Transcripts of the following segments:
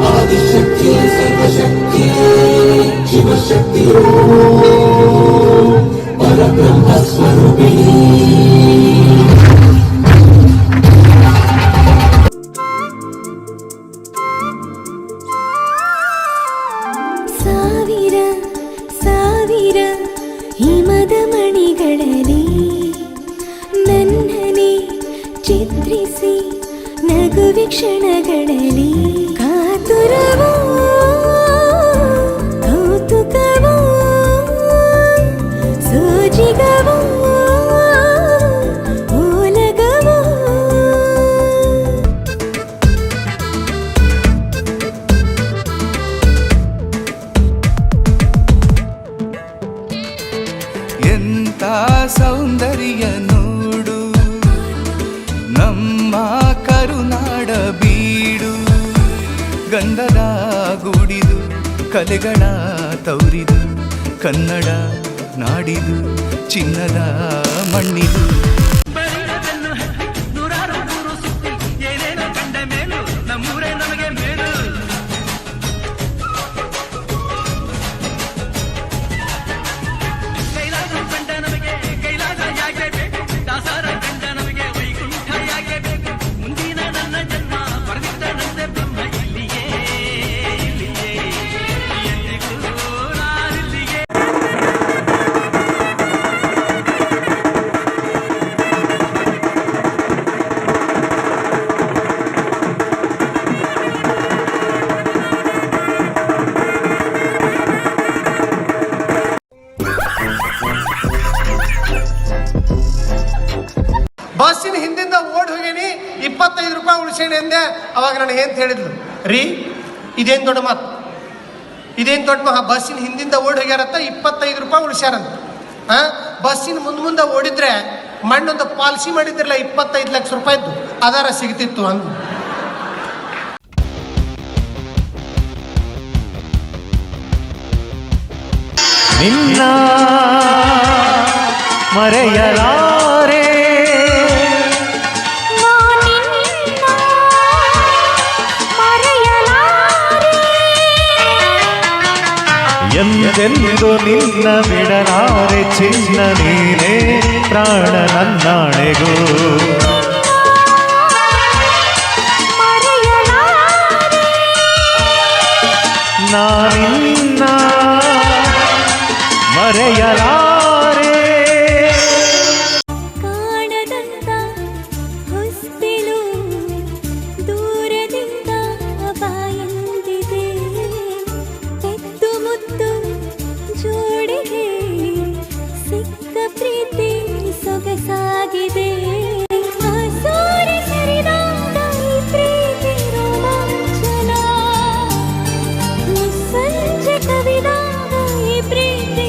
आदिशक्ति सर्वशक्ति शिवशक्ति परब्रह्म स्वरूपिणी ಸಾವಿರ ಸಾವಿರ ಹಿಮದ ಮಣಿಗಳಲ್ಲಿ ನನ್ನನೆ ಚಿತ್ರಿಸಿ ನಗುವೆ ಕ್ಷಣಗಳಲ್ಲಿ ಕಾತುರವೋ ಕೌತುಕವೋ ಸೋಜಿಗವೋ ಓಲಗವೋ ಎಂತ ಸೌಂದರ್ಯ ನೋಡು ನಮ್ಮ ಕರುನಾಡ ಬೀಡು ಗಂಧದ ಗೂಡಿದು ಕಲೆಗಳ ತೌರಿದು ಕನ್ನಡ ನಾಡಿದು ಚಿನ್ನದ ಮಣ್ಣಿದು ಬಸ್ಸಿನ ಹಿಂದಿಂದ ಓಡಿ ಹೋಗೇನಿ 25 ರೂಪಾಯಿ ಉಳಿಸೇನಿ ಅಂದೆ. ಅವಾಗ ನನಗೆ ಏನು ಹೇಳಿದ್ಲು, ರೀ ಇದೇನು ದೊಡ್ಡ ಮಾತು, ಇದೇನು ದೊಡ್ಡ ಮಹಾ, ಬಸ್ಸಿನ ಹಿಂದಿಂದ ಓಡಿ ಹೋಗ್ಯಾರತ್ತ 25 ರೂಪಾಯಿ ಉಳಿಸ್ಯಾರಂತ. ಬಸ್ಸಿನ ಮುಂದೆ ಓಡಿದ್ರೆ ಮಣ್ಣೊಂದು ಪಾಲಿಸಿ ಮಾಡಿದ್ರಲ್ಲ 25 ಲಕ್ಷ ರೂಪಾಯಿದ್ದು ಆಧಾರ ಸಿಗ್ತಿತ್ತು ಅಂದು. ನಿನ್ನ ಮರೆಯಲಾರೆ ಎಂದೆಂದು ನಿನ್ನ ಬಿಡಲಾರೆ ಚಿನ್ನ ನೀನೇ ಪ್ರಾಣ ನನ್ನಾಣೆಗೂ ನಾನಿನ್ನ ಮರೆಯಲಾರೆ. ಕಾಣದಂತ ಹೊಸ್ತಿಲು ದೂರದಿಂದ ಬಾಯಂದಿದೆ, ತೆತ್ತು ಮುತ್ತು ಜೋಡಿಗೆ ಸಿಕ್ಕ ಪ್ರೀತಿ ಸೊಗಸಾಗಿದೆ. ಸೂರ್ಯ ಸರಿದಾಗ ಈ ಪ್ರೀತಿ ರೋಮಾಂಚನ, ಮುಸ್ಸಂಜೆ ಕವಿದಾಗ ಈ ಪ್ರೀತಿ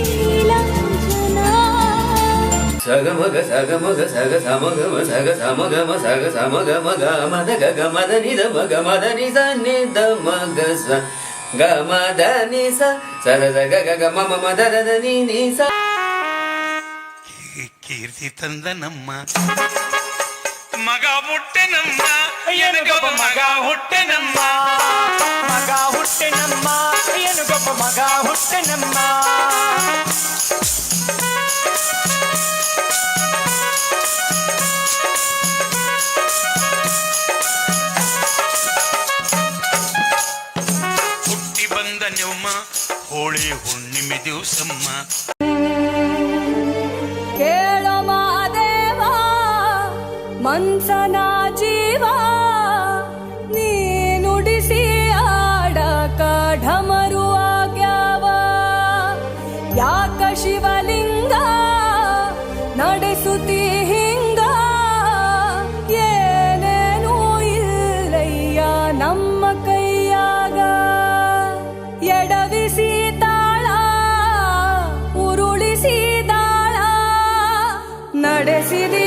ಲಾಂಛನ. ಸಗಮಗ ಸಗಮಗ ಸಗ ಸಮಗಮ ಸಗ ಸಮಗಮ ಸಗ ಸಮಗಮ ಗ ಮದ ಗ ಮದ ನಿದ ಮಗ ಮದ ನಿದ ನಿದ ಮಗ ಸ ಗ ಮದ ನಿ ಸ ಸದ ಗ ಗ ಗ ಮ ಮದ ದ ನಿ ನಿ ಸ. ಕೀರ್ತಿ ತಂದ ನಮ್ಮ ಮಗ ಹುಟ್ಟೆ ನಮ್ಮ ಎನಗೊಬ್ಬ ಮಗ ಹುಟ್ಟೆ ನಮ್ಮ ಮಗ ಹುಟ್ಟೆ ನಮ್ಮ ಎನಗೊಬ್ಬ ಮಗ ಹುಟ್ಟೆ ನಮ್ಮ. ಹುಟ್ಟಿ ಬಂದ ನೆವ್ಮ ಹೋಳಿ ಹುಣ್ಣಿಮೆ ದಿವಸಮ್ಮ. ಕೇಳೋ ಮಾದೇವ ಮನ್ಸನ ಜೀವ, ನೀ ನುಡಿಸಿ ಆಡಕ ಢಮರು ಆಗ್ಯಾವ. ಯಾಕ ಶಿವಲಿಂಗ ನಡೆಸುತ್ತಿ ಹಿಂಗ, ಏನೇನೂ ಇಲ್ಲಯ್ಯ ನಮ್ಮ ಕೈಯಾಗ. ಎಡವಿಸಿ ನಡೆಸಿದಿ